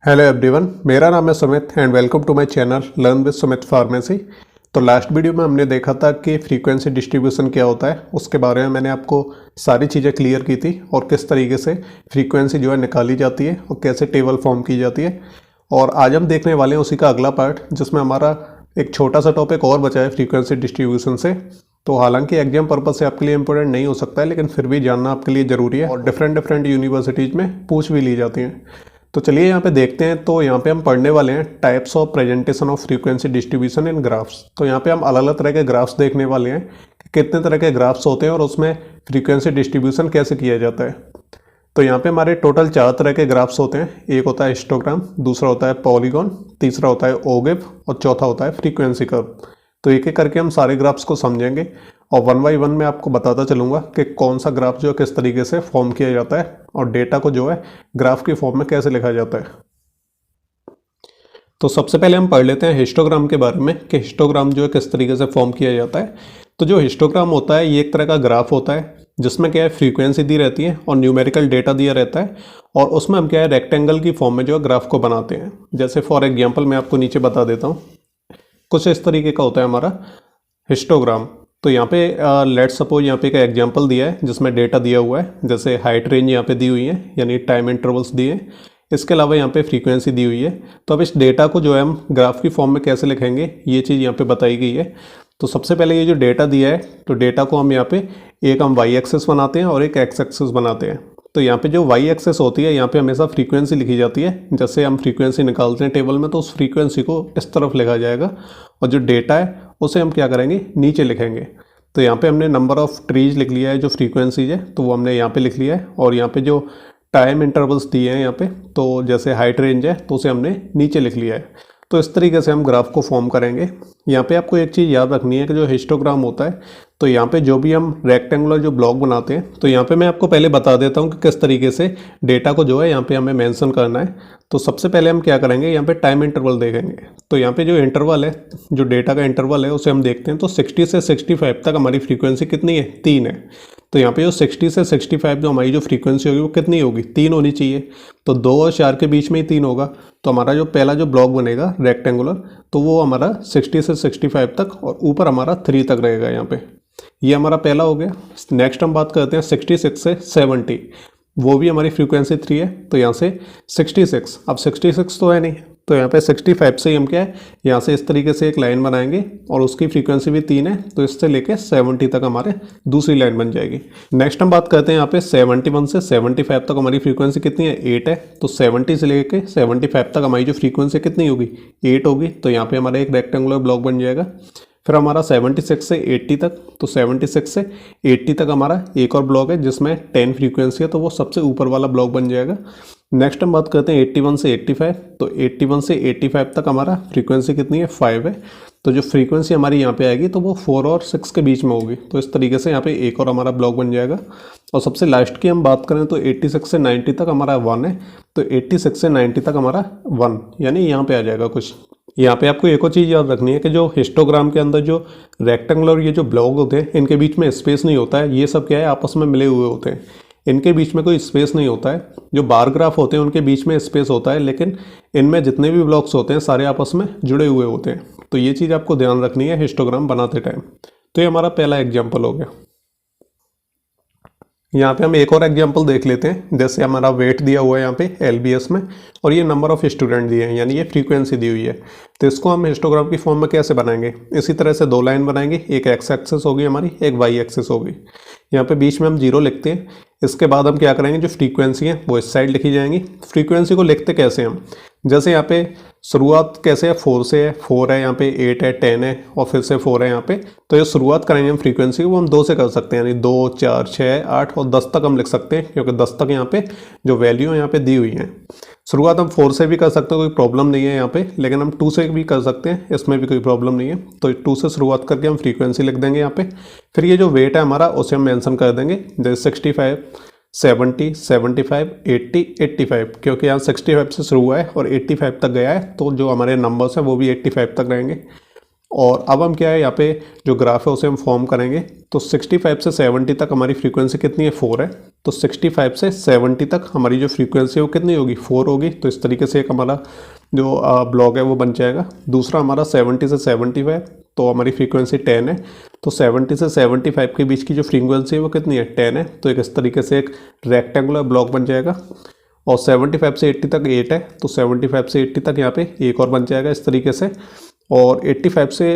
Hello everyone, मेरा नाम है Sumit and welcome to my channel learn with Sumit pharmacy. तो लास्ट वीडियो में हमने देखा था कि फ्रीक्वेंसी डिस्ट्रीब्यूशन क्या होता है। उसके बारे में मैंने आपको सारी चीज़ें क्लियर की थी और किस तरीके से फ्रीक्वेंसी जो है निकाली जाती है और कैसे टेबल फॉर्म की जाती है। और आज हम देखने वाले हैं उसी का अगला पार्ट, जिसमें हमारा एक छोटा सा टॉपिक और बचा है फ्रीक्वेंसी डिस्ट्रीब्यूशन से। तो हालांकि एग्जाम पर्पज से आपके लिए इंपॉर्टेंट नहीं हो सकता है, लेकिन फिर भी जानना आपके लिए ज़रूरी है और डिफरेंट यूनिवर्सिटीज़ में पूछ भी ली जाती हैं। तो चलिए यहाँ पे देखते हैं। तो यहाँ पे हम पढ़ने वाले हैं types of presentation of frequency distribution in graphs. तो यहाँ पे हम अलग अलग तरह के ग्राफ्स देखने वाले हैं कि कितने तरह के ग्राफ्स होते हैं और उसमें फ्रीक्वेंसी डिस्ट्रीब्यूशन कैसे किया जाता है। तो यहाँ पे हमारे टोटल 4 तरह के ग्राफ्स होते हैं। एक होता है हिस्टोग्राम, दूसरा होता है पॉलीगॉन, तीसरा होता है ओगिव और चौथा होता है फ्रीक्वेंसी कर्व। तो एक एक करके हम सारे ग्राफ्स को समझेंगे और वन बाई वन मैं आपको बताता चलूँगा कि कौन सा ग्राफ जो है किस तरीके से फॉर्म किया जाता है और डेटा को जो है ग्राफ की फॉर्म में कैसे लिखा जाता है। तो सबसे पहले हम पढ़ लेते हैं हिस्टोग्राम के बारे में कि हिस्टोग्राम जो है किस तरीके से फॉर्म किया जाता है। तो जो हिस्टोग्राम होता है ये एक तरह का ग्राफ होता है जिसमें क्या है फ्रीक्वेंसी दी रहती है और न्यूमेरिकल डेटा दिया रहता है और उसमें हम क्या है रेक्टेंगल की फॉर्म में जो है ग्राफ को बनाते हैं। जैसे फॉर एग्जाम्पल मैं आपको नीचे बता देता हूँ, कुछ इस तरीके का होता है हमारा हिस्टोग्राम। तो यहाँ पे लेट्स सपोज यहाँ पे एक एग्जांपल दिया है जिसमें डेटा दिया हुआ है, जैसे हाइट रेंज यहाँ पे दी हुई है यानी टाइम इंटरवल्स दिए हैं। इसके अलावा यहाँ पे फ्रीक्वेंसी दी हुई है। तो अब इस डेटा को जो है हम ग्राफ की फॉर्म में कैसे लिखेंगे ये चीज़ यहाँ पे बताई गई है। तो सबसे पहले ये जो डेटा दिया है, तो डेटा को हम यहाँ पे एक हम वाई एक्सेस बनाते हैं और एक एक्स एक्सेस बनाते हैं। तो यहाँ पे जो वाई एक्सेस होती है यहाँ पे हमेशा फ्रीक्वेंसी लिखी जाती है। जैसे हम फ्रीक्वेंसी निकालते हैं टेबल में तो उस फ्रीक्वेंसी को इस तरफ लिखा जाएगा और जो डेटा है उसे हम क्या करेंगे नीचे लिखेंगे। तो यहाँ पे हमने नंबर ऑफ़ ट्रीज लिख लिया है, जो फ्रीक्वेंसीज है तो वो हमने यहाँ पे लिख लिया है। और यहाँ पे जो टाइम इंटरवल्स दिए हैं यहाँ पे, तो जैसे हाइट रेंज है तो उसे हमने नीचे लिख लिया है। तो इस तरीके से हम ग्राफ को फॉर्म करेंगे। यहाँ पे आपको एक चीज़ याद रखनी है कि जो हिस्टोग्राम होता है तो यहाँ पे जो भी हम रेक्टेंगुलर जो ब्लॉक बनाते हैं, तो यहाँ पे मैं आपको पहले बता देता हूँ कि किस तरीके से डेटा को जो है यहाँ पे हमें मेंशन करना है। तो सबसे पहले हम क्या करेंगे, यहाँ पे टाइम इंटरवल देखेंगे। तो यहाँ पे जो इंटरवल है, जो डेटा का इंटरवल है उसे हम देखते हैं। तो 60 से 65 तक हमारी फ्रीक्वेंसी कितनी है, 3 है। तो यहाँ पे जो 60 से 65 जो हमारी जो फ्रीक्वेंसी होगी वो कितनी होगी, 3 होनी चाहिए। तो 2 और 4 के बीच में ही 3 होगा। तो हमारा जो पहला जो ब्लॉक बनेगा रेक्टेंगुलर, तो वो हमारा 60 से 65 तक और ऊपर हमारा 3 तक रहेगा। यहाँ पे ये हमारा पहला हो गया। नेक्स्ट हम बात करते हैं 66 से 70, वो भी हमारी फ्रीक्वेंसी 3 है। तो यहाँ से 66, अब 66 तो है नहीं, तो यहाँ पे 65 से ही हम क्या है यहाँ से इस तरीके से एक लाइन बनाएंगे और उसकी फ्रीक्वेंसी भी 3 है। तो इससे लेके 70 तक हमारे दूसरी लाइन बन जाएगी। नेक्स्ट हम बात करते हैं यहाँ पे 71 से 75 तक हमारी फ्रीक्वेंसी कितनी है, 8 है। तो 70 से लेके 75 तक हमारी जो फ्रीक्वेंसी कितनी होगी, 8 होगी। तो यहाँ पे हमारा एक रेक्टेंगुलर ब्लॉक बन जाएगा। फिर हमारा 76 से 80 तक, तो 76 से 80 तक हमारा एक और ब्लॉक है जिसमें 10 फ्रीक्वेंसी है, तो वो सबसे ऊपर वाला ब्लॉक बन जाएगा। नेक्स्ट हम बात करते हैं 81 से 85, तो 81 से 85 तक हमारा फ्रीक्वेंसी कितनी है, 5 है। तो जो फ्रीक्वेंसी हमारी यहाँ पे आएगी तो वो 4 और 6 के बीच में होगी। तो इस तरीके से यहाँ पे एक और हमारा ब्लॉक बन जाएगा। और सबसे लास्ट की हम बात करें तो 86 से 90 तक हमारा 1 है। तो 86 से 90 तक हमारा 1 यानी यहाँ पे आ जाएगा कुछ। यहाँ पे आपको एक और चीज़ याद रखनी है कि जो हिस्टोग्राम के अंदर जो रेक्टेंगुलर ये जो ब्लॉक होते हैं इनके बीच में स्पेस नहीं होता है। ये सब क्या है आपस में मिले हुए होते हैं, इनके बीच में कोई स्पेस नहीं होता है। जो बार ग्राफ होते हैं उनके बीच में स्पेस होता है, लेकिन इनमें जितने भी ब्लॉक्स होते हैं सारे आपस में जुड़े हुए होते हैं। तो ये चीज़ आपको ध्यान रखनी है हिस्टोग्राम बनाते टाइम। तो ये हमारा पहला एग्जाम्पल हो गया। यहाँ पे हम एक और एग्जांपल देख लेते हैं। जैसे हमारा वेट दिया हुआ है यहाँ पे LBS में और ये नंबर ऑफ स्टूडेंट दिए हैं यानी ये फ्रीक्वेंसी दी हुई है। तो इसको हम हिस्टोग्राम की फॉर्म में कैसे बनाएंगे, इसी तरह से 2 लाइन बनाएंगे। एक एक्स एक्सेस होगी हमारी, एक वाई एक्सेस होगी। यहाँ पे बीच में हम 0 लिखते हैं। इसके बाद हम क्या करेंगे, जो फ्रीक्वेंसी है वो इस साइड लिखी जाएंगी। फ्रीक्वेंसी को लिखते कैसे हम, जैसे यहाँ पे शुरुआत कैसे है, 4 से है, 4 है यहाँ पे, 8 है, 10 है और फिर से 4 है यहाँ पे। तो ये शुरुआत करेंगे हम फ्रीक्वेंसी वो हम 2 से कर सकते हैं, यानी 2, 4, 6, 8 और 10 तक हम लिख सकते हैं, क्योंकि 10 तक यहाँ पे जो वैल्यू यहाँ पे दी हुई है। शुरुआत हम 4 से भी कर सकते हैं, कोई प्रॉब्लम नहीं है यहाँ पे, लेकिन हम 2 से भी कर सकते हैं, इसमें भी कोई प्रॉब्लम नहीं है। तो 2 से शुरुआत करके हम फ्रीक्वेंसी लिख देंगे यहाँ पे। फिर ये जो वेट है हमारा उसे हम मेंशन कर देंगे, जैसे 65, 70, 75, 80, 85, क्योंकि यहाँ 65 से शुरू हुआ है और 85 तक गया है, तो जो हमारे नंबर्स हैं वो भी 85 तक रहेंगे। और अब हम क्या है यहाँ पे जो ग्राफ है उसे हम फॉर्म करेंगे। तो 65 से 70 तक हमारी फ्रीक्वेंसी कितनी है, 4 है। तो 65 से 70 तक हमारी जो फ्रीक्वेंसी है वो कितनी होगी, 4 होगी। तो इस तरीके से एक हमारा जो ब्लॉक है वो बन जाएगा। दूसरा हमारा 70 से 75, तो हमारी फ्रीक्वेंसी 10 है। तो 70 से 75 के बीच की जो फ्रीक्वेंसी है वो कितनी है, 10 है। तो एक इस तरीके से एक रेक्टेंगुलर ब्लॉक बन जाएगा। और 75 से 80 तक 8 है, तो 75 से 80 तक यहाँ पे एक और बन जाएगा इस तरीके से। और 85 से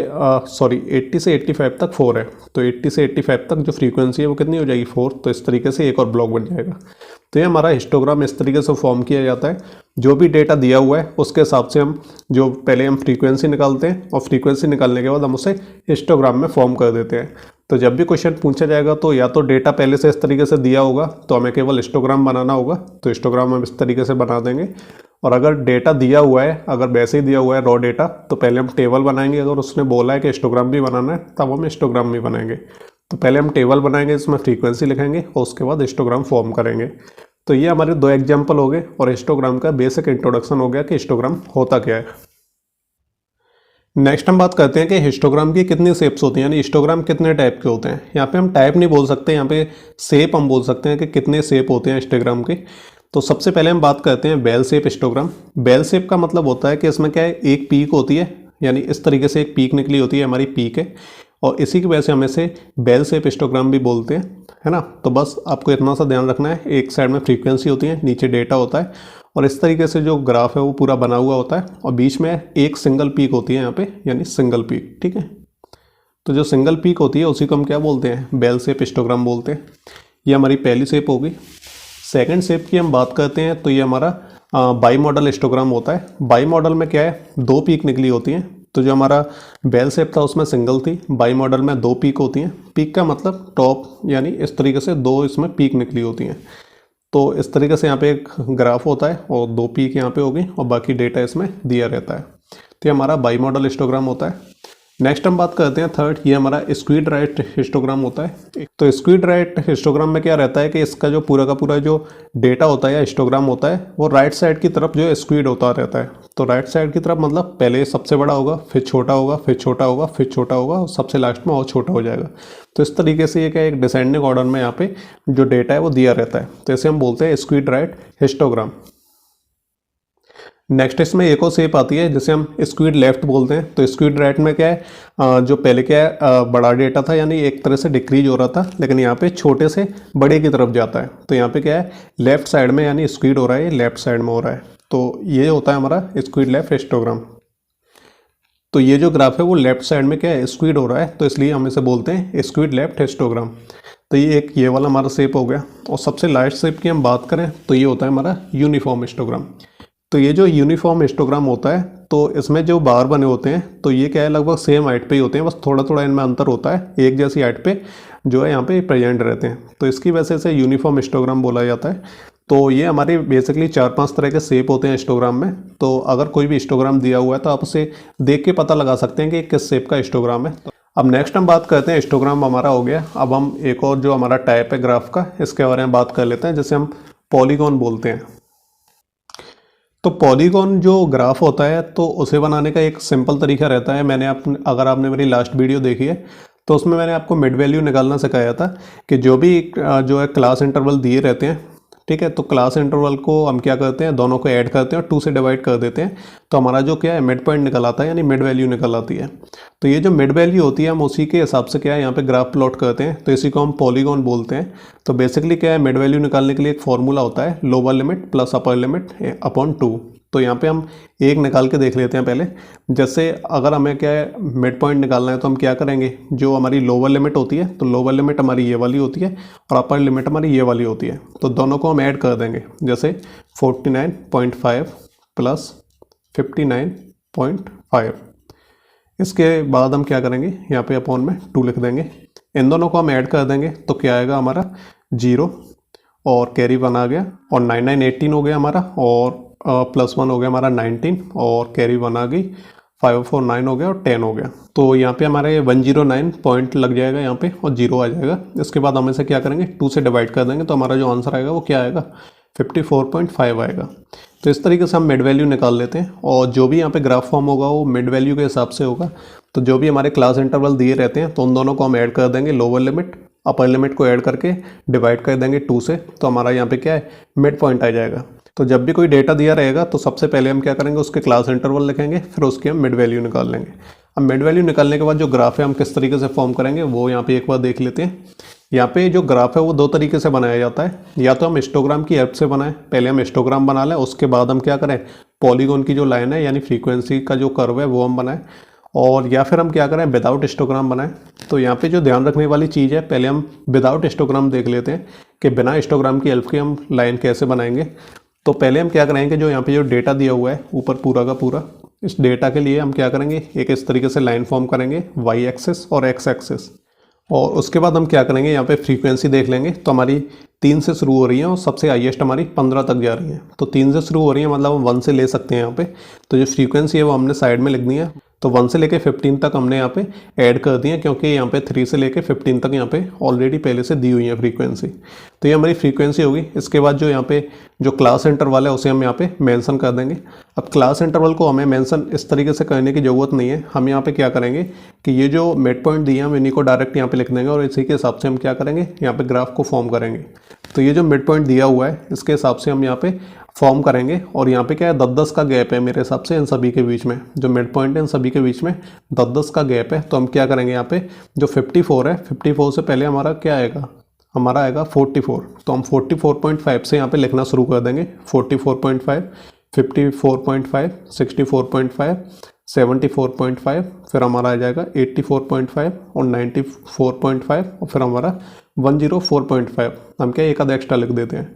80 से 85 तक 4 है, तो 80 से 85 तक जो फ्रीक्वेंसी है वो कितनी हो जाएगी, 4। तो इस तरीके से एक और ब्लॉक बन जाएगा। तो ये हमारा हिस्टोग्राम इस तरीके से फॉर्म किया जाता है। जो भी डेटा दिया हुआ है उसके हिसाब से हम जो पहले हम फ्रीक्वेंसी निकालते हैं और फ्रीक्वेंसी निकालने के बाद हम उसे हिस्टोग्राम में फॉर्म कर देते हैं। तो जब भी क्वेश्चन पूछा जाएगा तो या तो डेटा पहले से इस तरीके से दिया होगा तो हमें केवल हिस्टोग्राम बनाना होगा, तो हिस्टोग्राम हम इस तरीके से बना देंगे। और अगर डेटा दिया हुआ है, अगर वैसे ही दिया हुआ है रॉ डेटा, तो पहले हम टेबल बनाएंगे। अगर उसने बोला है कि हिस्टोग्राम भी बनाना है तब हम हिस्टोग्राम भी बनाएंगे। तो पहले हम टेबल बनाएंगे, इसमें फ्रीक्वेंसी लिखेंगे और उसके बाद हिस्टोग्राम फॉर्म करेंगे। तो ये हमारे 2 एग्जाम्पल हो गए और हिस्टोग्राम का बेसिक इंट्रोडक्शन हो गया कि हिस्टोग्राम होता क्या है। नेक्स्ट हम बात करते हैं कि हिस्टोग्राम की कितनी शेप्स होती हैं, यानी हिस्टोग्राम कितने टाइप के होते हैं। यहाँ पे हम टाइप नहीं बोल सकते, यहाँ पे शेप हम बोल सकते हैं कि कितने शेप होते हैं हिस्टोग्राम के। तो सबसे पहले हम बात करते हैं bell shape histogram. Bell shape का मतलब होता है कि इसमें क्या है, एक पीक होती है, यानी इस तरीके से एक पीक निकली होती है, हमारी पीक है। और इसी की वजह से हम इसे बेल शेप हिस्टोग्राम भी बोलते हैं, है ना। तो बस आपको इतना सा ध्यान रखना है, एक साइड में फ्रीक्वेंसी होती है, नीचे डेटा होता है और इस तरीके से जो ग्राफ है वो पूरा बना हुआ होता है और बीच में एक सिंगल पीक होती है यहाँ पे, यानी सिंगल पीक, ठीक है। तो जो सिंगल पीक होती है उसी को हम क्या बोलते हैं, बेल शेप हिस्टोग्राम बोलते हैं। ये हमारी पहली शेप होगी। सेकंड शेप की हम बात करते हैं तो ये हमारा बाई मॉडल हिस्टोग्राम होता है। बाई मॉडल में क्या है, 2 पीक निकली होती हैं। तो जो हमारा बेल शेप था उसमें सिंगल थी, बाई मॉडल में 2 पीक होती हैं। पीक का मतलब टॉप, यानी इस तरीके से 2 इसमें पीक निकली होती हैं। तो इस तरीके से यहाँ पे एक ग्राफ होता है और 2 पीक यहाँ पे होगी और बाकी डेटा इसमें दिया रहता है। तो ये हमारा बाई मॉडल हिस्टोग्राम होता है। नेक्स्ट हम बात करते हैं थर्ड, ये हमारा स्क्वीड राइट हिस्टोग्राम होता है। तो स्क्वीड राइट हिस्टोग्राम में क्या रहता है कि इसका जो पूरा का पूरा जो डेटा होता है या हिस्टोग्राम होता है वो राइट साइड की तरफ जो स्क्वीड होता रहता है। तो राइट साइड की तरफ मतलब पहले सबसे बड़ा होगा, फिर छोटा होगा, फिर छोटा होगा, फिर छोटा होगा और सबसे लास्ट में और छोटा हो जाएगा। तो इस तरीके से ये क्या, एक डिसेंडिंग ऑर्डर में यहाँ पे जो डेटा है वो दिया रहता है। तो इसे हम बोलते हैं स्क्वीड राइट हिस्टोग्राम। नेक्स्ट इसमें एक और शेप आती है जिसे हम स्क्वीड लेफ्ट बोलते हैं। तो स्क्वीड राइट में क्या है, जो पहले क्या है बड़ा डेटा था, यानी एक तरह से डिक्रीज हो रहा था, लेकिन यहाँ पे छोटे से बड़े की तरफ जाता है। तो यहाँ पे क्या है, लेफ्ट साइड में यानी स्क्वीड हो रहा है, लेफ्ट साइड में हो रहा है। तो ये होता है हमारा स्क्वीड लेफ्ट हिस्टोग्राम। तो ये जो ग्राफ है वो लेफ्ट साइड में क्या है, स्क्वीड हो रहा है, तो इसलिए हम इसे बोलते हैं स्क्वीड लेफ्ट हिस्टोग्राम। तो ये वाला हमारा शेप हो गया। और सबसे लास्ट शेप की हम बात करें तो ये होता है हमारा यूनिफॉर्म हिस्टोग्राम। तो ये जो यूनिफॉर्म हिस्टोग्राम होता है तो इसमें जो बार बने होते हैं तो ये क्या है, लगभग सेम हाइट पे ही होते हैं, बस थोड़ा थोड़ा इनमें अंतर होता है, एक जैसी हाइट पे जो है यहाँ पे प्रेजेंट रहते हैं। तो इसकी वजह से इसे यूनिफॉर्म हिस्टोग्राम बोला जाता है। तो ये हमारे बेसिकली 4-5 तरह के शेप होते हैं हिस्टोग्राम में। तो अगर कोई भी हिस्टोग्राम दिया हुआ है तो आप उसे देख के पता लगा सकते हैं कि किस शेप का हिस्टोग्राम है। अब नेक्स्ट हम बात करते हैं, हिस्टोग्राम हमारा हो गया। अब हम एक और जो हमारा टाइप है ग्राफ का, इसके बारे में बात कर लेते हैं, जिसे हम पॉलीगॉन बोलते हैं। तो पॉलीगॉन जो ग्राफ होता है तो उसे बनाने का एक सिंपल तरीका रहता है। अगर आपने मेरी लास्ट वीडियो देखी है तो उसमें मैंने आपको मिड वैल्यू निकालना सिखाया था कि जो भी जो है क्लास इंटरवल दिए रहते हैं, ठीक है, तो क्लास इंटरवल को हम क्या करते हैं, दोनों को ऐड करते हैं और 2 से डिवाइड कर देते हैं, तो हमारा जो क्या है मिड पॉइंट निकल आता है, यानी मिड वैल्यू निकल आती है। तो ये जो मिड वैल्यू होती है हम उसी के हिसाब से क्या है यहाँ पे ग्राफ प्लॉट करते हैं, तो इसी को हम पॉलीगॉन बोलते हैं। तो बेसिकली क्या है, मिड वैल्यू निकालने के लिए एक फॉर्मूला होता है, lower limit plus upper limit upon 2। तो यहाँ पे हम एक निकाल के देख लेते हैं पहले। जैसे अगर हमें क्या है मिड पॉइंट निकालना है तो हम क्या करेंगे, जो हमारी लोअर लिमिट होती है तो लोअर लिमिट हमारी ये वाली होती है और अपर लिमिट हमारी ये वाली होती है, तो दोनों को हम ऐड कर देंगे। जैसे 49.5 प्लस 59.5। इसके बाद हम क्या करेंगे, यहाँ पे अपॉन में 2 लिख देंगे। इन दोनों को हम ऐड कर देंगे तो क्या आएगा हमारा 0 और कैरी 1 आ गया, और 99 18 हो गया हमारा, और प्लस 1 हो गया हमारा 19 और कैरी 1 आ गई, 5 4 9 हो गया और 10 हो गया। तो यहाँ पे हमारे 109 पॉइंट लग जाएगा यहाँ पे और 0 आ जाएगा। इसके बाद हम इसे क्या करेंगे 2 से डिवाइड कर देंगे, तो हमारा जो आंसर आएगा वो क्या आएगा 54.5 आएगा। तो इस तरीके से हम मिड वैल्यू निकाल लेते हैं और जो भी यहाँ पे ग्राफ फॉर्म होगा वो मिड वैल्यू के हिसाब से होगा। तो जो भी हमारे क्लास इंटरवल दिए रहते हैं तो उन दोनों को हम ऐड कर देंगे, लोअर लिमिट अपर लिमिट को ऐड करके डिवाइड कर देंगे 2 से, तो हमारा यहाँ पे क्या है, मिड पॉइंट आ जाएगा। तो जब भी कोई डेटा दिया रहेगा तो सबसे पहले हम क्या करेंगे, उसके क्लास इंटरवल लिखेंगे, फिर उसकी हम मिड वैल्यू निकाल लेंगे। अब मिड वैल्यू निकालने के बाद जो ग्राफ है हम किस तरीके से फॉर्म करेंगे वो यहाँ पे एक बार देख लेते हैं। यहाँ पे जो ग्राफ है वो 2 तरीके से बनाया जाता है, या तो हम हिस्टोग्राम की हेल्प से बनाएं, पहले हम हिस्टोग्राम बना लें, उसके बाद हम क्या करें, पॉलीगॉन की जो लाइन है यानी फ्रीक्वेंसी का जो कर्व है वो हम बनाएं, और या फिर हम क्या करें, विदाउट हिस्टोग्राम बनाएं। तो यहाँ पे जो ध्यान रखने वाली चीज़ है, पहले हम विदाउट हिस्टोग्राम देख लेते हैं कि बिना हिस्टोग्राम की हेल्प के हम लाइन कैसे बनाएंगे। तो पहले हम क्या करेंगे, जो यहाँ पे जो डेटा दिया हुआ है ऊपर पूरा का पूरा, इस डेटा के लिए हम क्या करेंगे, एक इस तरीके से लाइन फॉर्म करेंगे वाई एक्सिस और एक्स एक्सिस, और उसके बाद हम क्या करेंगे, यहाँ पे फ्रीक्वेंसी देख लेंगे। तो हमारी 3 से शुरू हो रही है और सबसे हाईएस्ट हमारी 15 तक जा रही है। तो 3 से शुरू हो रही है मतलब हम 1 से ले सकते हैं यहाँ पे। तो जो फ्रीक्वेंसी है वो हमने साइड में लिख दी है। तो 1 से लेके 15 तक हमने यहाँ पे ऐड कर दिए, क्योंकि यहाँ पे 3 से लेके 15 तक यहाँ पे ऑलरेडी पहले से दी हुई है फ्रीक्वेंसी। तो ये हमारी फ्रीक्वेंसी होगी। इसके बाद जो यहाँ पे जो क्लास इंटरवल है उसे हम यहाँ पे मेंशन कर देंगे। अब क्लास इंटरवल को हमें मेंशन इस तरीके से करने की ज़रूरत नहीं है। हम यहाँ पे क्या करेंगे कि ये जो मिड पॉइंट दिए हम इन्हीं को डायरेक्ट यहाँ पे लिख देंगे, और इसी के हिसाब से हम क्या करेंगे, यहाँ पे ग्राफ को फॉर्म करेंगे। तो ये जो मिड पॉइंट दिया हुआ है इसके हिसाब से हम यहाँ पे फॉर्म करेंगे, और यहाँ पे क्या है, 10-10 का गैप है मेरे हिसाब से इन सभी के बीच में। जो मिड पॉइंट है इन सभी के बीच में 10-10 का गैप है। तो हम क्या करेंगे, यहाँ पे जो 54 है, 54 से पहले हमारा क्या आएगा, हमारा आएगा 44। तो हम 44.5 से यहाँ पे लिखना शुरू कर देंगे। 44.5, 54.5, 64.5, 74.5, फिर हमारा आ जाएगा 84.5 और 94.5, और फिर हमारा 104.5। हम क्या एक आधा एक्स्ट्रा लिख देते हैं।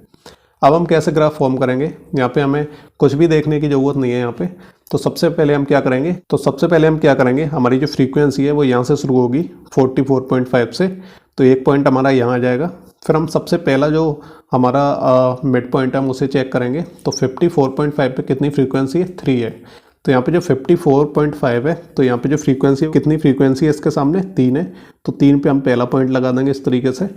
अब हम कैसे ग्राफ फॉर्म करेंगे, यहाँ पे हमें कुछ भी देखने की ज़रूरत नहीं है यहाँ पे। तो सबसे पहले हम क्या करेंगे, हमारी जो फ्रीक्वेंसी है वो यहाँ से शुरू होगी 44.5 से। तो एक पॉइंट हमारा यहाँ आ जाएगा। फिर हम सबसे पहला जो हमारा मिड पॉइंट है हम उसे चेक करेंगे। तो 54.5 पे कितनी फ्रीक्वेंसी है, 3 है। तो यहाँ पे जो 54.5 है, तो यहाँ पे जो फ्रीक्वेंसी, कितनी फ्रीक्वेंसी है इसके सामने, 3 है। तो 3 पे हम पहला पॉइंट लगा देंगे इस तरीके से।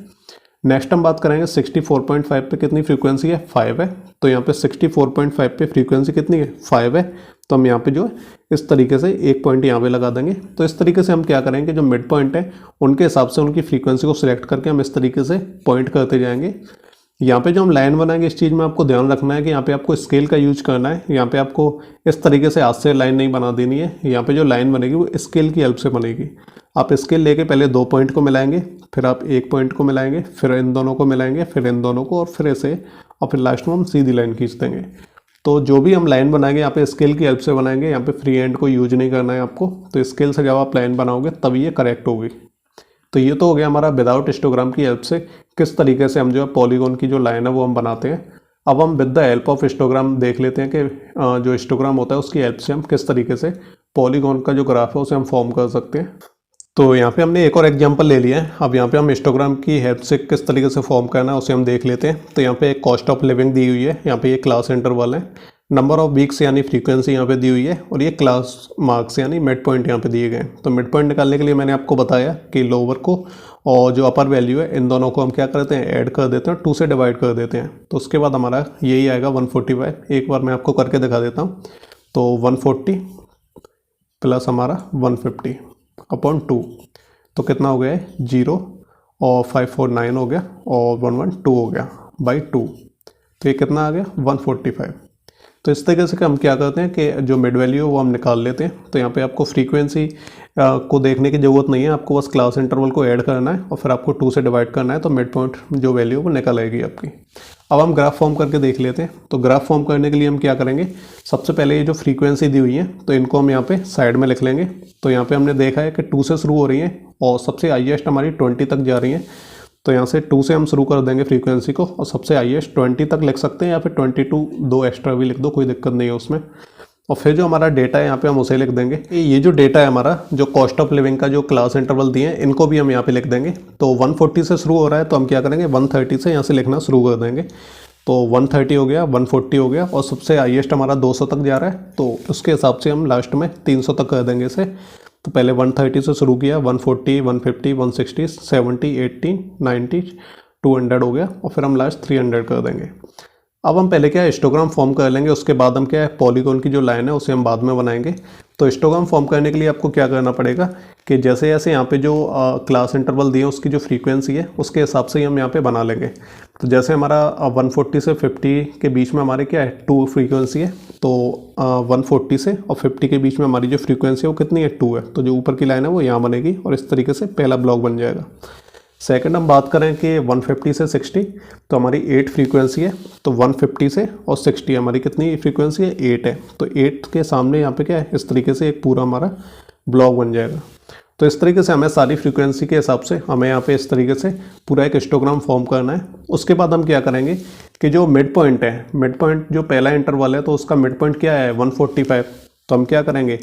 नेक्स्ट हम बात करेंगे 64.5 पे कितनी फ्रीक्वेंसी है, 5 है। तो यहाँ पे 64.5 पे फ्रीक्वेंसी कितनी है, 5 है। तो हम यहाँ पे जो इस तरीके से एक पॉइंट यहाँ पे लगा देंगे। तो इस तरीके से हम क्या करेंगे, जो मिड पॉइंट है उनके हिसाब से उनकी फ्रीक्वेंसी को सिलेक्ट करके हम इस तरीके से पॉइंट करते जाएंगे। यहाँ पे जो हम लाइन बनाएंगे इस चीज़ में आपको ध्यान रखना है कि यहाँ पे आपको स्केल का यूज करना है। यहाँ पे आपको इस तरीके से हाथ से लाइन नहीं बना देनी है। यहाँ पे जो लाइन बनेगी वो स्केल की हेल्प से बनेगी। आप स्केल लेके पहले 2 पॉइंट को मिलाएंगे, फिर आप 1 पॉइंट को मिलाएंगे, फिर इन दोनों को मिलाएंगे, फिर इन दोनों को, और फिर ऐसे, और फिर लास्ट में हम सीधी लाइन खींच देंगे। तो जो भी हम लाइन बनाएंगे यहाँ पे स्केल की हेल्प से बनाएंगे। यहाँ पे फ्री हैंड को यूज नहीं करना है आपको। तो स्केल से जब आप लाइन बनाओगे तभी ये करेक्ट होगी। तो ये तो हो गया हमारा विदाउट हिस्टोग्राम की हेल्प से किस तरीके से हम जो है पॉलीगॉन की जो लाइन है वो हम बनाते हैं। अब हम with the help of histogram देख लेते हैं कि जो हिस्टोग्राम होता है उसकी हेल्प से हम किस तरीके से पॉलीगॉन का जो ग्राफ है उसे हम फॉर्म कर सकते हैं। तो यहाँ पे हमने एक और एग्जांपल ले लिया है। अब यहाँ पे हम हिस्टोग्राम की हेल्प से किस तरीके से फॉर्म करना है उसे हम देख लेते हैं। तो यहाँ पे एक कॉस्ट ऑफ लिविंग दी हुई है, यहाँ पे ये क्लास इंटरवल है, नंबर ऑफ वीक्स यानी फ्रीक्वेंसी यहाँ पे दी हुई है, और ये क्लास मार्क्स यानी मिड पॉइंट यहाँ पे दिए गए हैं। तो मिड पॉइंट निकालने के लिए मैंने आपको बताया कि लोअर को और जो अपर वैल्यू है इन दोनों को हम क्या करते हैं, ऐड कर देते हैं, 2 से डिवाइड कर देते हैं। तो उसके बाद हमारा यही आएगा 145। एक बार मैं आपको करके दिखा देता हूँ। तो 140 प्लस हमारा 150 अपॉन 2, तो कितना हो गया है 0, और 549 हो गया, और 112 हो गया बाई 2। तो ये कितना आ गया 145। तो इस तरीके से हम क्या करते हैं कि जो मिड वैल्यू है वो हम निकाल लेते हैं। तो यहाँ पे आपको फ्रीक्वेंसी को देखने की ज़रूरत नहीं है, आपको बस क्लास इंटरवल को ऐड करना है और फिर आपको 2 से डिवाइड करना है। तो मिड पॉइंट जो वैल्यू है वो निकल आएगी आपकी। अब हम ग्राफ फॉर्म करके देख लेते हैं। तो ग्राफ फॉर्म करने के लिए हम क्या करेंगे, सबसे पहले ये जो फ्रीक्वेंसी दी हुई है तो इनको हम यहाँ पे साइड में लिख लेंगे। तो यहाँ पे हमने देखा है कि 2 से शुरू हो रही है और सबसे हाईएस्ट हमारी 20 तक जा रही है। तो यहाँ से 2 से हम शुरू कर देंगे फ्रीक्वेंसी को, और सबसे हाईएस्ट 20 तक लिख सकते हैं, या फिर 22 2 एक्स्ट्रा भी लिख दो, कोई दिक्कत नहीं है उसमें। और फिर जो हमारा डेटा है यहाँ पे हम उसे लिख देंगे। ये जो डेटा है हमारा, जो कॉस्ट ऑफ लिविंग का जो क्लास इंटरवल दिए हैं इनको भी हम यहाँ पे लिख देंगे। तो 140 से शुरू हो रहा है तो हम क्या करेंगे, 130 से यहाँ से लिखना शुरू कर देंगे। तो 130 हो गया, 140 हो गया, और सबसे हाईएस्ट हमारा 200 तक जा रहा है। तो उसके हिसाब से हम लास्ट में 300 तक कर देंगे इसे। तो पहले 130 से शुरू किया, 140, 150, 160, 70, 80, 90, 200 हो गया, और फिर हम लास्ट 300 कर देंगे। अब हम पहले क्या है हिस्टोग्राम फॉर्म कर लेंगे, उसके बाद हम क्या है पॉलीगॉन की जो लाइन है उसे हम बाद में बनाएंगे। तो हिस्टोग्राम फॉर्म करने के लिए आपको क्या करना पड़ेगा कि जैसे जैसे यहाँ पे जो क्लास इंटरवल दिए उसकी जो फ्रीक्वेंसी है उसके हिसाब से ही हम यहाँ पे बना लेंगे। तो जैसे हमारा 140 से 50 के बीच में हमारे क्या है 2 फ्रीक्वेंसी है, तो 140 से और 50 के बीच में हमारी जो फ्रीक्वेंसी है वो कितनी है 2 है। तो जो ऊपर की लाइन है वो यहाँ बनेगी और इस तरीके से पहला ब्लॉक बन जाएगा। सेकंड हम बात करें कि 150 से 60, तो हमारी 8 फ्रीक्वेंसी है, तो 150 से और 60 हमारी कितनी फ्रीक्वेंसी है 8 है। तो 8 के सामने यहाँ पे क्या है इस तरीके से एक पूरा हमारा ब्लॉक बन जाएगा। तो इस तरीके से हमें सारी फ्रीक्वेंसी के हिसाब से हमें यहाँ पे इस तरीके से पूरा एक हिस्टोग्राम फॉर्म करना है। उसके बाद हम क्या करेंगे कि जो मिड पॉइंट है, मिड पॉइंट जो पहला इंटरवल है तो उसका मिड पॉइंट क्या है 145। तो हम क्या करेंगे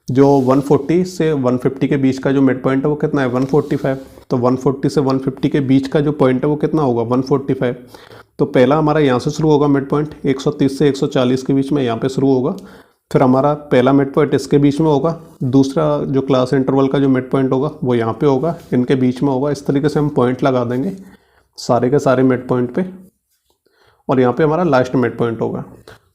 जो 140 से 150 के बीच का जो मिड पॉइंट है वो कितना है 145। तो 140 से 150 के बीच का जो पॉइंट है वो कितना होगा 145। तो पहला हमारा यहाँ से शुरू होगा मिड पॉइंट 130 से 140 के बीच में यहाँ पे शुरू होगा। फिर हमारा पहला मिड पॉइंट इसके बीच में होगा, दूसरा जो क्लास इंटरवल का जो मिड पॉइंट होगा वो यहाँ पे होगा, इनके बीच में होगा। इस तरीके से हम पॉइंट लगा देंगे सारे के सारे मिड पॉइंट पे और यहाँ पे हमारा लास्ट मिड पॉइंट होगा।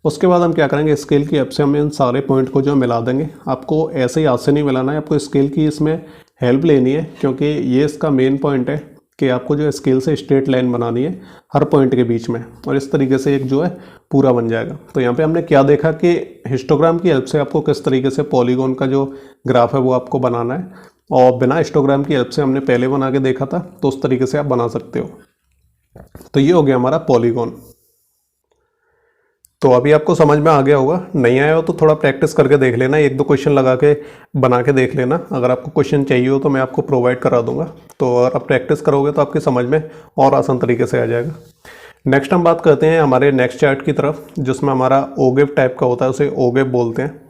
उसके बाद हम क्या करेंगे स्केल की हेल्प से हम इन सारे पॉइंट को जो मिला देंगे। आपको ऐसे ही हाथ से नहीं मिलाना है, आपको स्केल की इसमें हेल्प लेनी है, क्योंकि ये इसका मेन पॉइंट है कि आपको जो स्केल से स्ट्रेट लाइन बनानी है हर पॉइंट के बीच में, और इस तरीके से एक जो है पूरा बन जाएगा। तो यहाँ पे हमने क्या देखा कि हिस्टोग्राम की हेल्प से आपको किस तरीके से पॉलीगॉन का जो ग्राफ है वो आपको बनाना है, और बिना हिस्टोग्राम की हेल्प से हमने पहले बना के देखा था, तो उस तरीके से आप बना सकते हो। तो ये हो गया हमारा पॉलीगॉन। तो अभी आपको समझ में आ गया होगा, नहीं आया हो तो थोड़ा प्रैक्टिस करके देख लेना, एक दो क्वेश्चन लगा के बना के देख लेना। अगर आपको क्वेश्चन चाहिए हो तो मैं आपको प्रोवाइड करा दूंगा। तो अगर आप प्रैक्टिस करोगे तो आपकी समझ में और आसान तरीके से आ जाएगा। नेक्स्ट हम बात करते हैं हमारे नेक्स्ट चार्ट की तरफ, जिसमें हमारा ओगेव टाइप का होता है, उसे ओगेव बोलते हैं।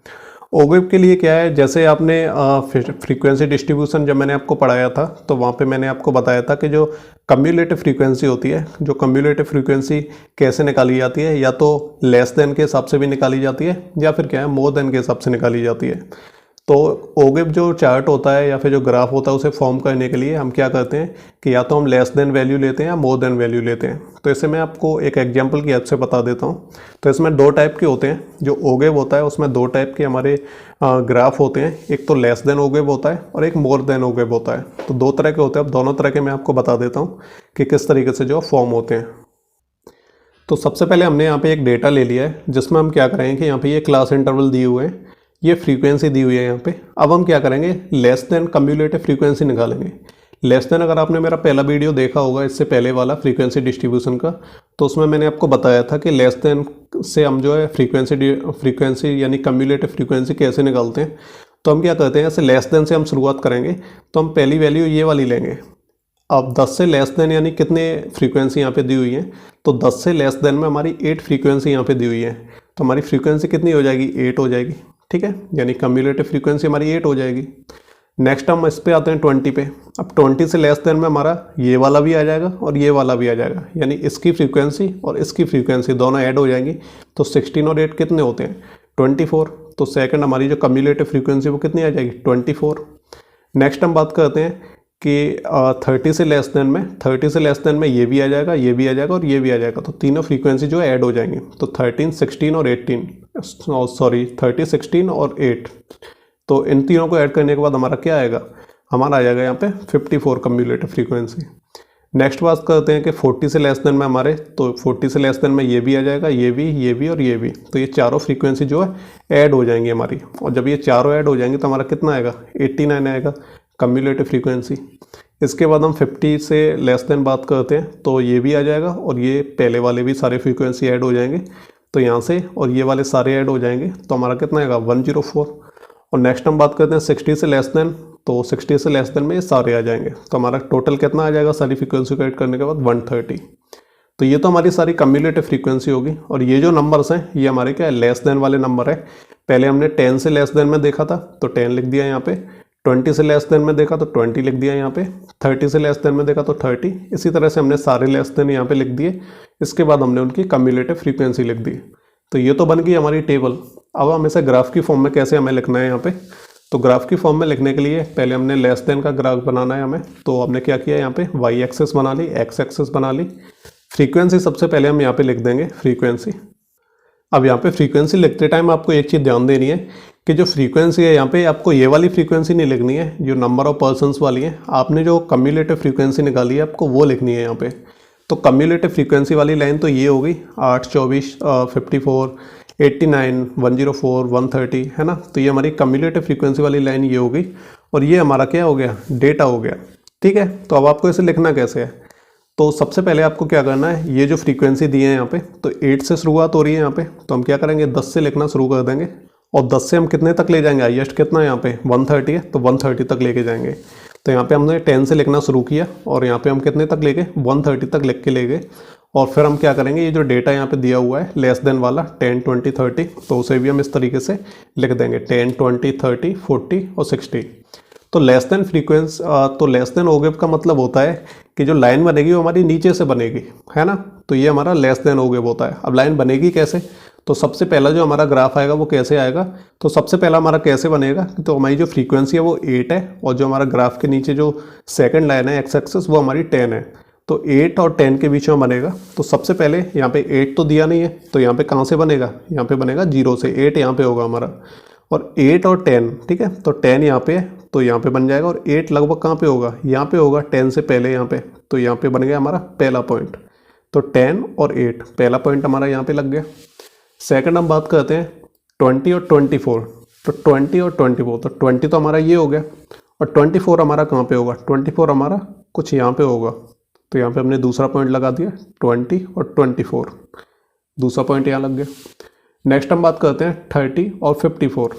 ओगेव के लिए क्या है, जैसे आपने फ्रीक्वेंसी डिस्ट्रीब्यूशन जब मैंने आपको पढ़ाया था तो वहाँ पे मैंने आपको बताया था कि जो कम्युलेटिव फ्रीक्वेंसी होती है, जो कम्युलेटिव फ्रीक्वेंसी कैसे निकाली जाती है, या तो लेस देन के हिसाब से भी निकाली जाती है या फिर क्या है मोर देन के हिसाब से निकाली जाती है। तो ओगेव जो चार्ट होता है या फिर जो ग्राफ होता है उसे फॉर्म करने के लिए हम क्या करते हैं कि या तो हम लेस देन वैल्यू लेते हैं या मोर देन वैल्यू लेते हैं। तो इसे मैं आपको एक एग्जांपल की हेल्प से बता देता हूँ। तो इसमें दो टाइप के होते हैं, जो ओगेव होता है उसमें दो टाइप के हमारे ग्राफ होते हैं, एक तो लेस देन ओगेव होता है और एक मोर देन ओगेव होता है। तो दो तरह के होते हैं, अब दोनों तरह के मैं आपको बता देता हूँ कि किस तरीके से जो फॉर्म होते हैं। तो सबसे पहले हमने यहाँ पे एक डेटा ले लिया है, जिसमें हम क्या करेंगे कि यहाँ पे ये क्लास इंटरवल दिए हुए हैं, ये फ्रीक्वेंसी दी हुई है यहाँ पे। अब हम क्या करेंगे लेस देन कम्युलेटिव फ्रीक्वेंसी निकालेंगे। लेस देन, अगर आपने मेरा पहला वीडियो देखा होगा इससे पहले वाला फ्रीक्वेंसी डिस्ट्रीब्यूशन का, तो उसमें मैंने आपको बताया था कि लेस देन से हम जो है फ्रीक्वेंसी यानी कम्युलेटिव फ्रीक्वेंसी कैसे निकालते हैं। तो हम क्या करते हैं, ऐसे लेस देन से हम शुरुआत करेंगे, तो हम पहली वैल्यू ये वाली लेंगे। अब 10 से लेस देन यानी कितने फ्रीक्वेंसी यहाँ पे दी हुई है, तो 10 से लेस देन में हमारी 8 फ्रीक्वेंसी यहाँ पे दी हुई है। तो हमारी फ्रीक्वेंसी कितनी हो जाएगी 8 हो जाएगी, ठीक है, यानी कम्युलेटिव फ्रीक्वेंसी हमारी 8 हो जाएगी। नेक्स्ट हम इस पे आते हैं 20 पे। अब 20 से लेस देन में हमारा ये वाला भी आ जाएगा और ये वाला भी आ जाएगा, यानी इसकी फ्रीक्वेंसी और इसकी फ्रीक्वेंसी दोनों ऐड हो जाएंगी। तो 16 और 8 कितने होते हैं 24। तो सेकंड हमारी जो कम्युलेटिव फ्रीक्वेंसी वो कितनी आ जाएगी 24। नेक्स्ट हम बात करते हैं कि 30 से लेस देन में ये भी आ जाएगा, ये भी आ जाएगा और ये भी आ जाएगा। तो तीनों फ्रीक्वेंसी जो है ऐड हो जाएंगी। तो 13, 16 और 18, सॉरी 30, 16 और 8। तो इन तीनों को ऐड करने के बाद हमारा क्या आएगा, हमारा आ जाएगा यहाँ पे 54 कम्युलेटिव फ्रीक्वेंसी। नेक्स्ट बात करते हैं कि 40 से लेस देन में हमारे, तो 40 से लेस देन में ये भी आ जाएगा, ये भी और ये भी। तो ये चारों फ्रीक्वेंसी जो है ऐड हो जाएंगी हमारी, और जब ये चारों ऐड हो जाएंगी तो हमारा कितना आएगा 89 आएगा कम्युलेटिव फ्रीक्वेंसी। इसके बाद हम 50 से लेस देन बात करते हैं, तो ये भी आ जाएगा और ये पहले वाले भी सारे फ्रीक्वेंसी ऐड हो जाएंगे। तो यहाँ से और ये वाले सारे ऐड हो जाएंगे, तो हमारा कितना आएगा 104। और नेक्स्ट हम बात करते हैं 60 से लेस देन, तो 60 से लेस देन में ये सारे आ जाएंगे। तो हमारा टोटल कितना आ जाएगा सारी फ्रीक्वेंसी को ऐड करने के बाद 130। तो ये तो हमारी सारी कम्युलेटिव फ्रीक्वेंसी होगी। और ये जो नंबर्स हैं ये हमारे क्या है लेस देन वाले नंबर है। पहले हमने 10 से लेस देन में देखा था तो 10 लिख दिया यहाँ पे, 20 से लेस देन में देखा तो 20 लिख दिया यहाँ पे, 30 से लेस देन में देखा तो 30। इसी तरह से हमने सारे लेस देन यहाँ पे लिख दिए। इसके बाद हमने उनकी कम्युलेटिव फ्रीक्वेंसी लिख दी। तो ये तो बन गई हमारी टेबल। अब हम इसे ग्राफ की फॉर्म में कैसे हमें लिखना है यहाँ पे, तो ग्राफ की फॉर्म में लिखने के लिए पहले हमने लेस देन का ग्राफ बनाना है हमें। तो हमने क्या किया यहाँ पे वाई एक्सेस बना ली, एक्स एक्सेस बना ली, फ्रीक्वेंसी सबसे पहले हम यहाँ पे लिख देंगे फ्रीक्वेंसी। अब यहाँ पे फ्रीक्वेंसी लिखते टाइम आपको एक चीज़ ध्यान देनी है कि जो फ्रीक्वेंसी है यहाँ पे आपको ये वाली फ्रीक्वेंसी नहीं लिखनी है जो नंबर ऑफ पर्सन्स वाली है, आपने जो कम्युलेटिव फ्रीक्वेंसी निकाली है आपको वो लिखनी है यहाँ पे। तो कम्युलेटिव फ्रीक्वेंसी वाली लाइन तो ये होगी 8, 24, 54, 89, 104, 130 है ना। तो ये हमारी कम्युलेटिव फ्रीक्वेंसी वाली लाइन ये होगी और ये हमारा क्या हो गया, डेटा हो गया। ठीक है, तो अब आपको इसे लिखना कैसे है, तो सबसे पहले आपको क्या करना है, ये जो फ्रीक्वेंसी दी है यहाँ पे तो 8 से शुरुआत हो रही है यहाँ पे, तो हम क्या करेंगे 10 से लिखना शुरू कर देंगे और 10 से हम कितने तक ले जाएंगे, हाईएस्ट कितना है यहाँ पे 130 है तो 130 तक लेके जाएंगे। तो यहाँ पे हमने 10 से लिखना शुरू किया और यहाँ पे हम कितने तक ले गए 130 तक लिख के ले गए। और फिर हम क्या करेंगे, ये जो डेटा यहाँ पे दिया हुआ है लेस देन वाला 10, 20, 30, तो उसे भी हम इस तरीके से लिख देंगे 10, 20, 30, 40 और 60। तो लेस देन फ्रीक्वेंस तो लेस देन ओगेव का मतलब होता है कि जो लाइन बनेगी वो हमारी नीचे से बनेगी, है ना। तो ये हमारा लेस देन ओगेव होता है। अब लाइन बनेगी कैसे, तो सबसे पहला जो हमारा ग्राफ आएगा वो कैसे आएगा, तो सबसे पहला हमारा कैसे बनेगा, तो हमारी जो फ्रीक्वेंसी है वो 8 है और जो हमारा ग्राफ के नीचे जो सेकंड लाइन है एक्स एक्सिस वो हमारी 10 है। तो 8 और 10 के बीच में बनेगा। तो सबसे पहले यहाँ पे 8 तो दिया नहीं है तो यहाँ पे कहाँ से बनेगा, यहाँ पे बनेगा 0 से, 8 यहाँ पे होगा हमारा और 8 और 10, ठीक है। तो 10 यहाँ पे है तो यहाँ पे बन जाएगा और 8 लगभग कहाँ पे होगा, यहाँ पे होगा 10 से पहले यहाँ पे, तो यहाँ पे बन गया हमारा पहला पॉइंट। तो 10 और 8 पहला पॉइंट हमारा यहाँ पे लग गया। सेकंड हम बात करते हैं 20 और 24, तो 20 और 24, तो 20 तो हमारा ये हो गया और 24 हमारा कहाँ पे होगा, 24 हमारा कुछ यहाँ पे होगा। तो यहाँ पे हमने दूसरा पॉइंट लगा दिया 20 और 24, दूसरा पॉइंट यहाँ लग गया। नेक्स्ट हम बात करते हैं 30 और 54,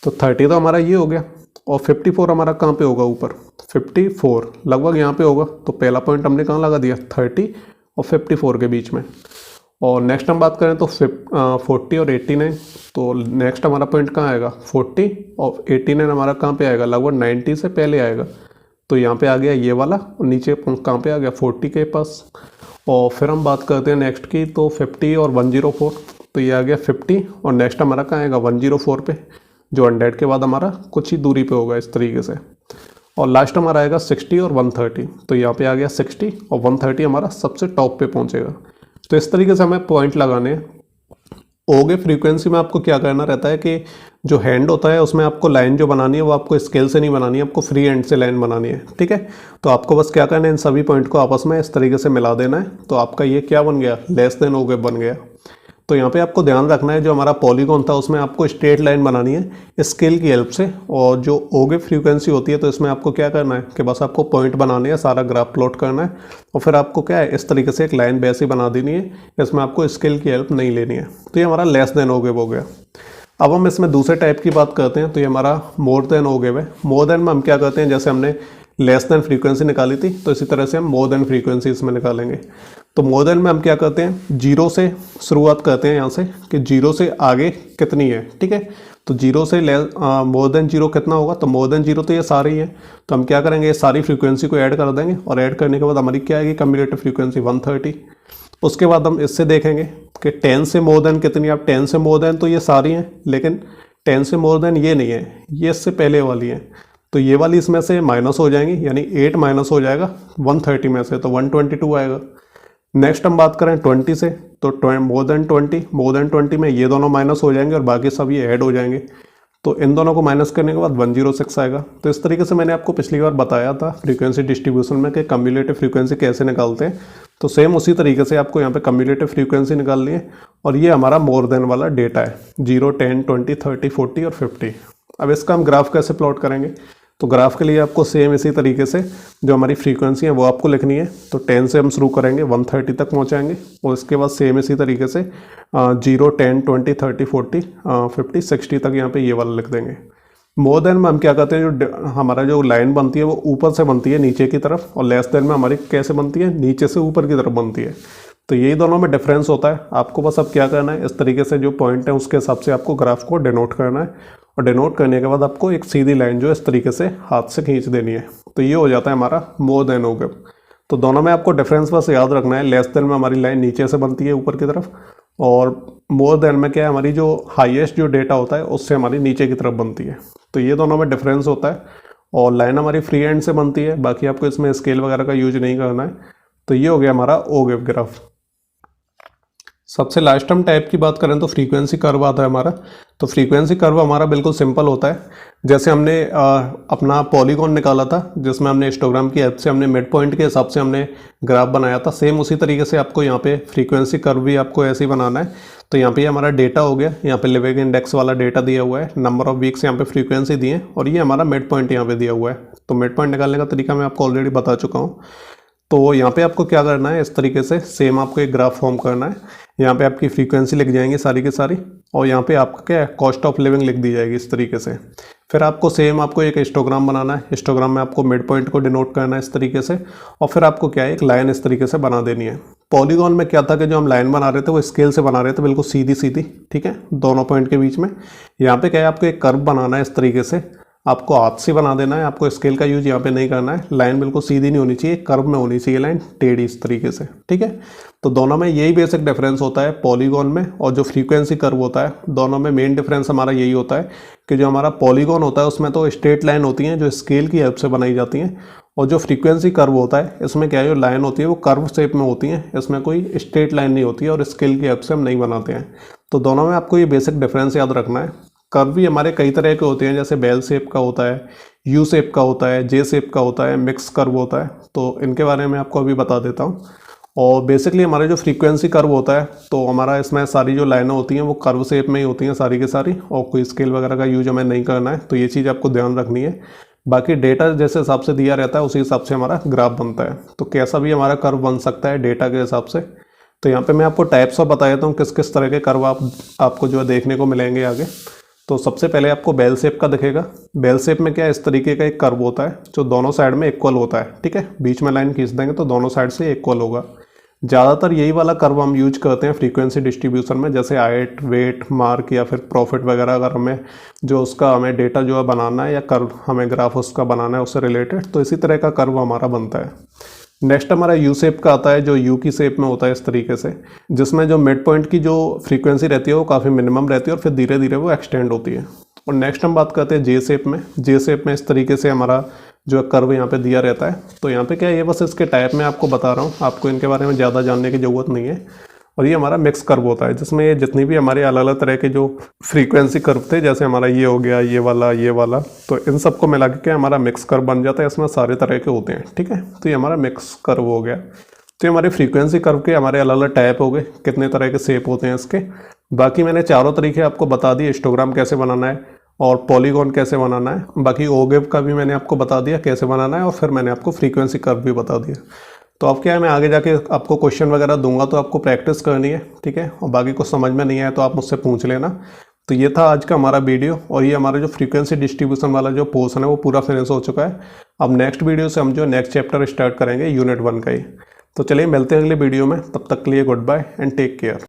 तो 30 तो हमारा ये हो गया और 54 हमारा कहाँ पे होगा, ऊपर 54 लगभग यहाँ पे होगा। तो पहला पॉइंट हमने कहाँ लगा दिया 30 और 54 के बीच में। और नेक्स्ट हम बात करें तो 40 और 89, तो नेक्स्ट हमारा पॉइंट कहाँ आएगा 40 और 89 हमारा कहाँ पे आएगा, लगभग 90 से पहले आएगा। तो यहाँ पे आ गया ये वाला और नीचे कहाँ पे आ गया 40 के पास। और फिर हम बात करते हैं नेक्स्ट की, तो 50 और 104, तो ये आ गया 50 और नेक्स्ट हमारा कहाँ आएगा 104 पे, जो 100 के बाद हमारा कुछ ही दूरी पे होगा इस तरीके से। और लास्ट हमारा आएगा 60 और 130, तो यहाँ पे आ गया 60 और 130 हमारा सबसे टॉप पे पहुँचेगा। तो इस तरीके से हमें पॉइंट लगाने हैं। ओगे फ्रीक्वेंसी में आपको क्या करना रहता है कि जो हैंड होता है उसमें आपको लाइन जो बनानी है वो आपको स्केल से नहीं बनानी है, आपको फ्री हैंड से लाइन बनानी है, ठीक है। तो आपको बस क्या करना है, इन सभी पॉइंट को आपस में इस तरीके से मिला देना है। तो आपका ये क्या बन गया, लेस देन ओगे बन गया। तो यहाँ पे आपको ध्यान रखना है जो हमारा पॉलीगॉन था उसमें आपको स्ट्रेट लाइन बनानी है स्केल की हेल्प से, और जो ओगे फ्रीक्वेंसी होती है तो इसमें आपको क्या करना है कि बस आपको पॉइंट बनाने हैं, सारा ग्राफ प्लॉट करना है और फिर आपको क्या है इस तरीके से एक लाइन वैसी बना देनी है, इसमें आपको स्केल की हेल्प नहीं लेनी है। तो ये हमारा लेस देन ओगे हो गया। अब हम इसमें दूसरे टाइप की बात करते हैं, तो ये हमारा मोर देन ओगे है। मोर देन में हम क्या करते हैं, जैसे हमने लेस देन फ्रीक्वेंसी निकाली थी तो इसी तरह से हम मोर देन फ्रीक्वेंसी इसमें निकालेंगे। तो मोर देन में हम क्या करते हैं, 0 से शुरुआत करते हैं यहाँ से कि 0 से आगे कितनी है, ठीक है। तो 0 से मोर देन 0 कितना होगा, तो मोर देन 0 तो ये सारी है। तो हम क्या करेंगे, ये सारी फ्रीक्वेंसी को ऐड कर देंगे और ऐड करने के बाद हमारी क्या आएगी कम्युलेटिव फ्रीक्वेंसी 130। उसके बाद हम इससे देखेंगे कि 10 से मोर देन कितनी है। अब 10 से मोर देन तो ये सारी हैं, लेकिन 10 से मोर देन ये नहीं है, ये इससे पहले वाली है। तो ये वाली इसमें से माइनस हो जाएंगी, यानी 8 माइनस हो जाएगा 130 में से, तो 122 आएगा। नेक्स्ट हम बात करें 20 से, तो मोर देन 20 में ये दोनों माइनस हो जाएंगे और बाकी सब ये ऐड हो जाएंगे। तो इन दोनों को माइनस करने के बाद 106 आएगा। तो इस तरीके से मैंने आपको पिछली बार बताया था फ्रीक्वेंसी डिस्ट्रीब्यूशन में कि कम्युलेटिव फ्रीक्वेंसी कैसे निकालते हैं। तो सेम उसी तरीके से आपको यहाँ पे कम्युलेटिव फ्रीक्वेंसी निकालनी है और ये हमारा मोर देन वाला डेटा है 0, 10, 20, 30, 40 और 50। अब इसका हम ग्राफ कैसे प्लॉट करेंगे, तो ग्राफ के लिए आपको सेम इसी तरीके से जो हमारी फ्रीक्वेंसी है वो आपको लिखनी है। तो 10 से हम शुरू करेंगे 130 तक पहुंचाएंगे और इसके बाद सेम इसी तरीके से 0, 10, 20, 30, 40, 50, 60 तक यहाँ पे ये वाला लिख देंगे। मोर देन में हम क्या करते हैं, जो हमारा जो लाइन बनती है वो ऊपर से बनती है नीचे की तरफ, और लेस देन में हमारी कैसे बनती है, नीचे से ऊपर की तरफ बनती है। तो यही दोनों में डिफरेंस होता है। आपको बस अब क्या करना है, इस तरीके से जो पॉइंट है उसके हिसाब से आपको ग्राफ को डिनोट करना है और डिनोट करने के बाद आपको एक सीधी लाइन जो इस तरीके से हाथ से खींच देनी है। तो ये हो जाता है हमारा मोर देन ओगे। तो दोनों में आपको डिफरेंस बस याद रखना है, लेस देन में हमारी लाइन नीचे से बनती है ऊपर की तरफ, और मोर देन में क्या है, हमारी जो हाईएस्ट जो डेटा होता है उससे हमारी नीचे की तरफ बनती है। तो ये दोनों में डिफरेंस होता है और लाइन हमारी फ्री हैंड से बनती है, बाकी आपको इसमें स्केल वगैरह का यूज नहीं करना है। तो ये हो गया हमारा ओ वेव ग्राफ। सबसे लास्ट हम टाइप की बात करें तो फ्रीक्वेंसी कर्व आता है हमारा। तो फ्रीक्वेंसी कर्व हमारा बिल्कुल सिंपल होता है। जैसे हमने अपना पॉलीगॉन निकाला था जिसमें हमने हिस्टोग्राम की हेल्प से हमने मिड पॉइंट के हिसाब से हमने ग्राफ बनाया था, सेम उसी तरीके से आपको यहाँ पे फ्रीक्वेंसी कर्व भी आपको ऐसे ही बनाना है। तो यहाँ पे हमारा डेटा हो गया, यहाँ पे लिविंग इंडेक्स वाला डेटा दिया हुआ है, नंबर ऑफ वीक्स यहाँ पे फ्रीक्वेंसी दी है और ये हमारा मिड पॉइंट यहाँ पे दिया हुआ है। तो मिड पॉइंट निकालने का तरीका मैं आपको ऑलरेडी बता चुका हूँ। तो यहाँ पे आपको क्या करना है, इस तरीके से सेम आपको एक ग्राफ फॉर्म करना है। यहाँ पे आपकी फ्रीक्वेंसी लिख जाएंगी सारी की सारी और यहाँ पे आपका क्या है, कॉस्ट ऑफ लिविंग लिख दी जाएगी इस तरीके से। फिर आपको सेम आपको एक हिस्टोग्राम बनाना है। हिस्टोग्राम में आपको मिड पॉइंट को डिनोट करना है इस तरीके से और फिर आपको क्या है, एक लाइन इस तरीके से बना देनी है। पॉलीगॉन में क्या था कि जो हम लाइन बना रहे थे वो स्केल से बना रहे थे, बिल्कुल सीधी सीधी, ठीक है, दोनों पॉइंट के बीच में। यहाँ पे क्या है, आपको एक कर्व बनाना है इस तरीके से, आपको हाथ से बना देना है, आपको स्केल का यूज यहाँ पे नहीं करना है। लाइन बिल्कुल सीधी नहीं होनी चाहिए, कर्व में होनी चाहिए लाइन, टेढ़ी इस तरीके से, ठीक है। तो दोनों में यही बेसिक डिफरेंस होता है पॉलीगॉन में और जो फ्रीक्वेंसी कर्व होता है, दोनों में मेन डिफरेंस हमारा यही होता है कि जो हमारा पॉलीगॉन होता है उसमें तो स्ट्रेट लाइन होती हैं जो स्केल की हेल्प से बनाई जाती हैं, और जो फ्रीक्वेंसी कर्व होता है इसमें क्या है, जो लाइन होती है वो कर्व शेप में होती हैं, इसमें कोई स्ट्रेट लाइन नहीं होती है और स्केल की हेल्प से हम नहीं बनाते हैं। तो दोनों में आपको ये बेसिक डिफरेंस याद रखना है। कर्व भी हमारे कई तरह के होते हैं, जैसे बेल शेप का होता है, यू शेप का होता है, जे शेप का होता है, मिक्स कर्व होता है। तो इनके बारे में आपको अभी बता देता हूँ। और बेसिकली हमारा जो फ्रीक्वेंसी कर्व होता है तो हमारा इसमें सारी जो लाइनें होती हैं वो कर्व शेप में ही होती हैं सारी की सारी, और कोई स्केल वगैरह का यूज हमें नहीं करना है। तो ये चीज़ आपको ध्यान रखनी है। बाकी डेटा जैसे हिसाब से दिया रहता है उसी हिसाब से हमारा ग्राफ बनता है। तो कैसा भी हमारा कर्व बन सकता है डेटा के हिसाब से। तो यहाँ पे मैं आपको टाइप्स ऑफ बता देता हूँ किस किस तरह के कर्व आपको जो है देखने को मिलेंगे आगे। तो सबसे पहले आपको बेल शेप का दिखेगा। बेल शेप में क्या है, इस तरीके का एक कर्व होता है जो दोनों साइड में इक्वल होता है, ठीक है। बीच में लाइन खींच देंगे तो दोनों साइड से इक्वल होगा। ज़्यादातर यही वाला कर्व हम यूज करते हैं फ्रीक्वेंसी डिस्ट्रीब्यूशन में, जैसे हाइट, वेट, मार्क या फिर प्रॉफिट वगैरह। अगर हमें जो उसका हमें डेटा जो है बनाना है या कर्व हमें ग्राफ उसका बनाना है उससे रिलेटेड, तो इसी तरह का कर्व हमारा बनता है। नेक्स्ट हमारा यू शेप का आता है, जो यू की शेप में होता है इस तरीके से, जिसमें जो मिड पॉइंट की जो फ्रीक्वेंसी रहती है वो काफ़ी मिनिमम रहती है और फिर धीरे धीरे वो एक्सटेंड होती है। और नेक्स्ट हम बात करते हैं जे शेप में। जे शेप में इस तरीके से हमारा जो कर्व यहाँ पे दिया रहता है। तो यहाँ पे क्या है, ये बस इसके टाइप में आपको बता रहा हूँ, आपको इनके बारे में ज़्यादा जानने की ज़रूरत नहीं है। और ये हमारा मिक्स कर्व होता है जिसमें ये जितनी भी हमारे अलग अलग तरह के जो फ्रीक्वेंसी कर्व थे, जैसे हमारा ये हो गया, ये वाला, तो इन सबको मिला के हमारा मिक्स कर्व बन जाता है। इसमें सारे तरह के होते हैं, ठीक है। तो ये हमारा मिक्स कर्व हो गया। तो ये हमारे फ्रीक्वेंसी कर्व के हमारे अलग अलग टाइप हो गए, कितने तरह के शेप होते हैं इसके। बाकी मैंने चारों तरीके आपको बता दिए, हिस्टोग्राम कैसे बनाना है और पॉलीगॉन कैसे बनाना है। बाकी ओ वेव का भी मैंने आपको बता दिया कैसे बनाना है, और फिर मैंने आपको फ्रीक्वेंसी कर्व भी बता दिया। तो अब क्या है, मैं आगे जाके आपको क्वेश्चन वगैरह दूंगा तो आपको प्रैक्टिस करनी है, ठीक है। और बाकी कुछ समझ में नहीं आया तो आप मुझसे पूछ लेना। तो ये था आज का हमारा वीडियो, और ये हमारा जो फ्रीक्वेंसी डिस्ट्रीब्यूशन वाला जो पोर्शन है वो पूरा फिनिश हो चुका है। अब नेक्स्ट वीडियो से हम जो नेक्स्ट चैप्टर स्टार्ट करेंगे यूनिट 1 का ही। तो चलिए मिलते हैं अगले वीडियो में, तब तक के लिए goodbye and take care.